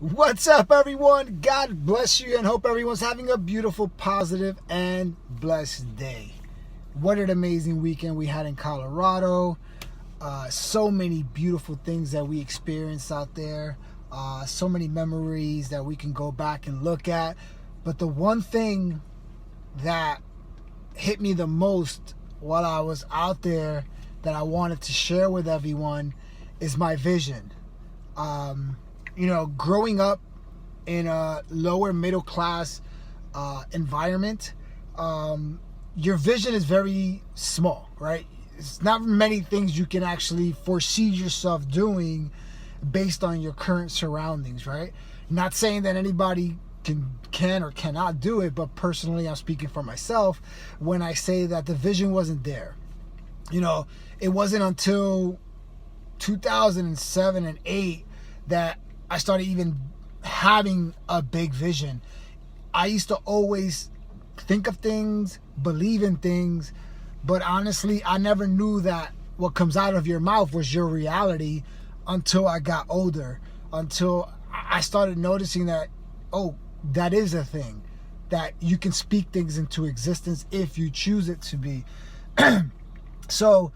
What's up, everyone? God bless you and hope everyone's having a beautiful, positive, and blessed day. What an amazing weekend we had in Colorado. So many beautiful things that we experienced out there. So many memories that we can go back and look at. But the one thing that hit me the most while I was out there that I wanted to share with everyone is my vision. Growing up in a lower middle class environment, your vision is very small, right? It's not many things you can actually foresee yourself doing based on your current surroundings, right? Not saying that anybody can or cannot do it, but personally, I'm speaking for myself when I say that the vision wasn't there. It wasn't until 2007 and 8 that I started even having a big vision. I used to always think of things, believe in things, but honestly, I never knew that what comes out of your mouth was your reality until I got older, until I started noticing that, that is a thing, that you can speak things into existence if you choose it to be. So,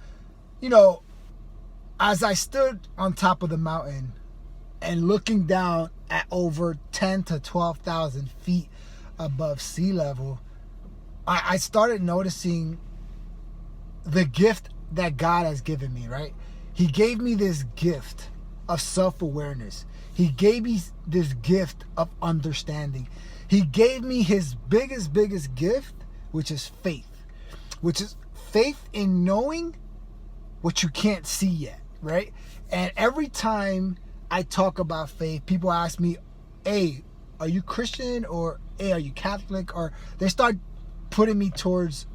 as I stood on top of the mountain and looking down at over 10 to 12,000 feet above sea level, I started noticing the gift that God has given me, right? He gave me this gift of self-awareness. He gave me this gift of understanding. He gave me his biggest gift, which is faith. Which is faith in knowing what you can't see yet, right? And every time I talk about faith, people ask me, hey, are you Christian? Or hey, are you Catholic? Or they start putting me towards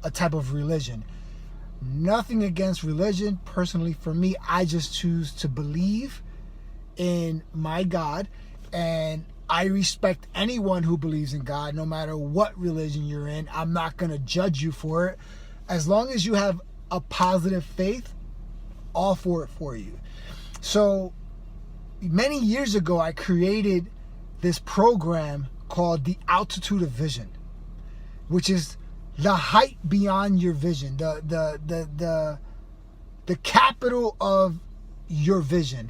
a type of religion. Nothing against religion. Personally, for me, I just choose to believe in my God, and I respect anyone who believes in God, no matter what religion you're in. I'm not going to judge you for it. As long as you have a positive faith, all for it for you. So many years ago, I created this program called the Altitude of Vision, which is the height beyond your vision, the capital of your vision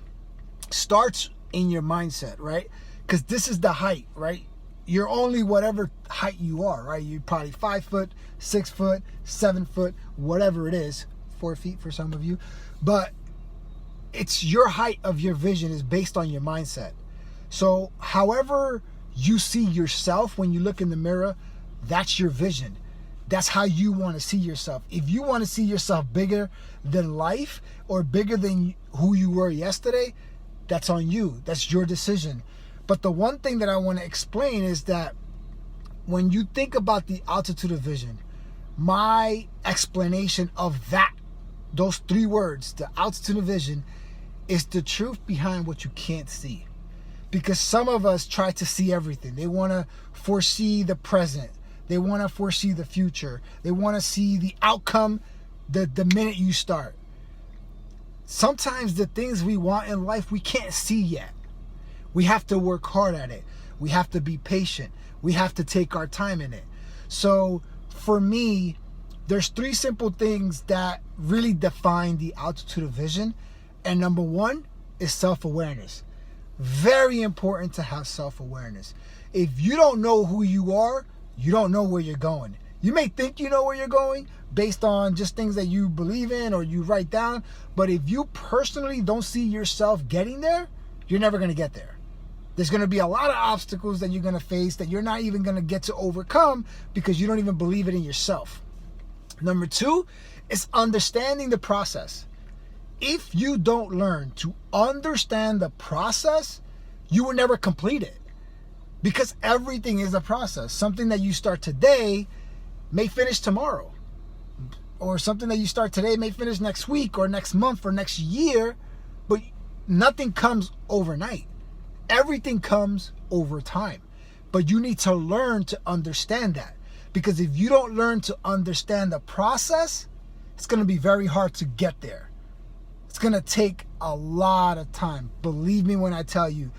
starts in your mindset, right? Because this is the height, right? You're only whatever height you are, right? You're probably 5 foot, 6 foot, 7 foot, whatever it is, 4 feet for some of you. But it's your height of your vision is based on your mindset. So however you see yourself when you look in the mirror, that's your vision. That's how you want to see yourself. If you want to see yourself bigger than life or bigger than who you were yesterday, that's on you. That's your decision. But the one thing that I want to explain is that when you think about the altitude of vision, my explanation of those 3 words, the altitude of vision, is the truth behind what you can't see. Because some of us try to see everything. They want to foresee the present. They want to foresee the future. They want to see the outcome the minute you start. Sometimes the things we want in life, we can't see yet. We have to work hard at it. We have to be patient. We have to take our time in it. So for me, there's 3 simple things that really define the altitude of vision. And number 1 is self-awareness. Very important to have self-awareness. If you don't know who you are, you don't know where you're going. You may think you know where you're going based on just things that you believe in or you write down. But if you personally don't see yourself getting there, you're never going to get there. There's going to be a lot of obstacles that you're going to face that you're not even going to get to overcome because you don't even believe it in yourself. Number 2 is understanding the process. If you don't learn to understand the process, you will never complete it. Because everything is a process. Something that you start today may finish tomorrow. Or something that you start today may finish next week or next month or next year. But nothing comes overnight. Everything comes over time. But you need to learn to understand that. Because if you don't learn to understand the process, it's going to be very hard to get there. It's going to take a lot of time. Believe me when I tell you.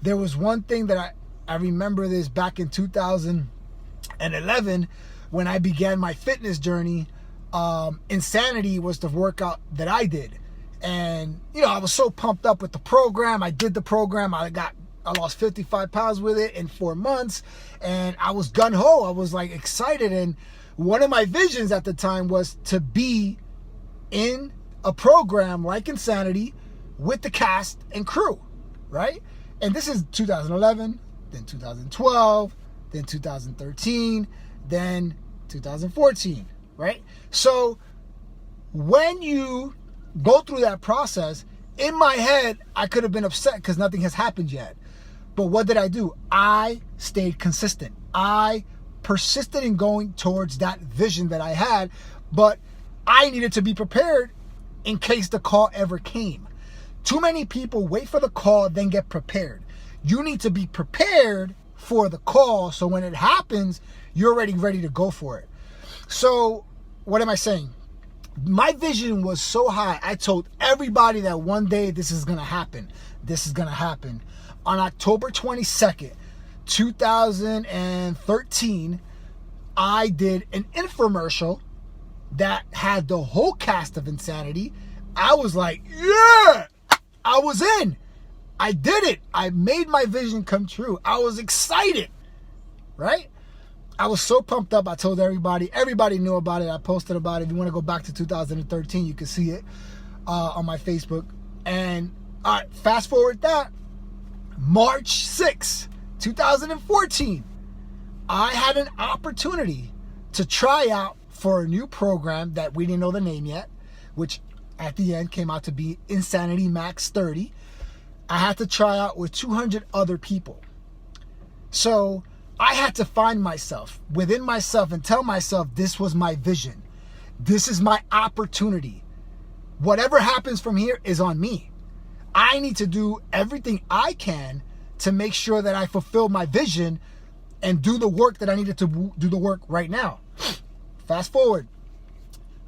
there was one thing that I remember this back in 2011 when I began my fitness journey. Insanity was the workout that I did. And, I was so pumped up with the program. I did the program. I lost 55 pounds with it in 4 months. And I was gung-ho. I was like excited. And one of my visions at the time was to be in a program like Insanity with the cast and crew, right? And this is 2011, then 2012, then 2013, then 2014, right? So when you go through that process, in my head, I could have been upset because nothing has happened yet. But what did I do? I stayed consistent. I persisted in going towards that vision that I had, but I needed to be prepared in case the call ever came. Too many people wait for the call, then get prepared. You need to be prepared for the call, so when it happens, you're already ready to go for it. So, what am I saying? My vision was so high, I told everybody that one day this is going to happen. This is going to happen. On October 22nd, 2013, I did an infomercial that had the whole cast of Insanity. I was like, yeah, I was in. I did it. I made my vision come true. I was excited, right? I was so pumped up. I told everybody. Everybody knew about it. I posted about it. If you want to go back to 2013, you can see it on my Facebook. And all right, fast forward that. March 6, 2014, I had an opportunity to try out for a new program that we didn't know the name yet, which at the end came out to be Insanity Max 30. I had to try out with 200 other people. So I had to find myself within myself and tell myself this was my vision. This is my opportunity. Whatever happens from here is on me. I need to do everything I can to make sure that I fulfill my vision and do the work that I needed to do the work right now. Fast forward.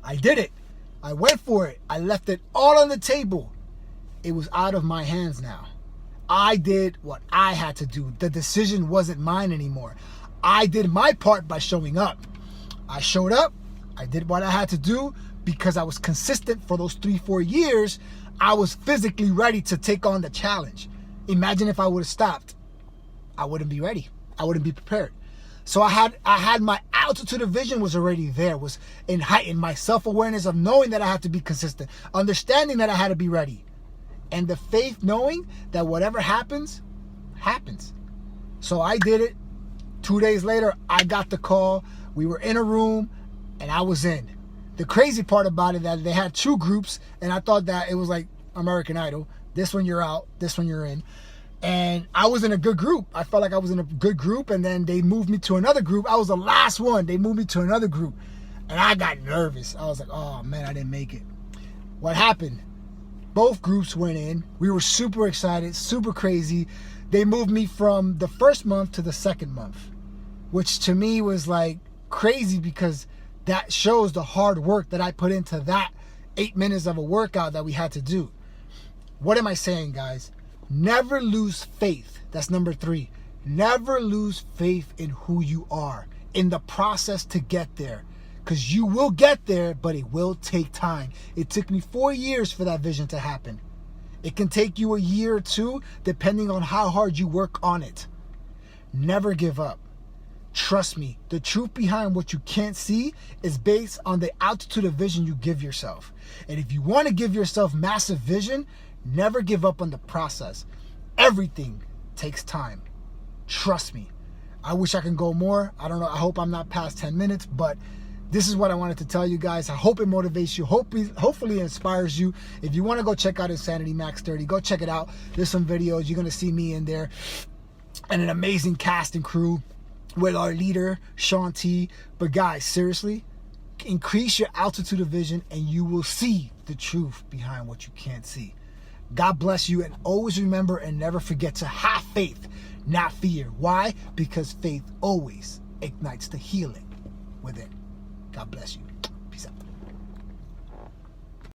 I did it. I went for it. I left it all on the table. It was out of my hands now. I did what I had to do. The decision wasn't mine anymore. I did my part by showing up. I showed up. I did what I had to do because I was consistent for those 3-4 years. I was physically ready to take on the challenge. Imagine if I would have stopped. I wouldn't be ready. I wouldn't be prepared. So I had my altitude of vision was already there, was in heightened. My self-awareness of knowing that I had to be consistent, understanding that I had to be ready, and the faith knowing that whatever happens, happens. So I did it. 2 days later, I got the call. We were in a room, and I was in. The crazy part about it that they had 2 groups, and I thought that it was like American Idol. This one you're out, this one you're in. And I was in a good group. I felt like I was in a good group, and then they moved me to another group. I was the last one. They moved me to another group, and I got nervous. I was like, oh man, I didn't make it. What happened? Both groups went in. We were super excited, super crazy. They moved me from the first month to the second month, which to me was like crazy because that shows the hard work that I put into that 8 minutes of a workout that we had to do. What am I saying, guys? Never lose faith. That's number 3. Never lose faith in who you are, in the process to get there. Because you will get there, but it will take time. It took me 4 years for that vision to happen. It can take you a year or 2, depending on how hard you work on it. Never give up. Trust me, the truth behind what you can't see is based on the altitude of vision you give yourself. And if you want to give yourself massive vision, never give up on the process. Everything takes time. Trust me. I wish I can go more. I don't know. I hope I'm not past 10 minutes, but this is what I wanted to tell you guys. I hope it motivates you. Hopefully it inspires you. If you want to go check out Insanity Max 30, go check it out. There's some videos. You're going to see me in there and an amazing cast and crew with our leader, Sean T. But guys, seriously, increase your altitude of vision and you will see the truth behind what you can't see. God bless you, and always remember and never forget to have faith, not fear. Why? Because faith always ignites the healing within. God bless you.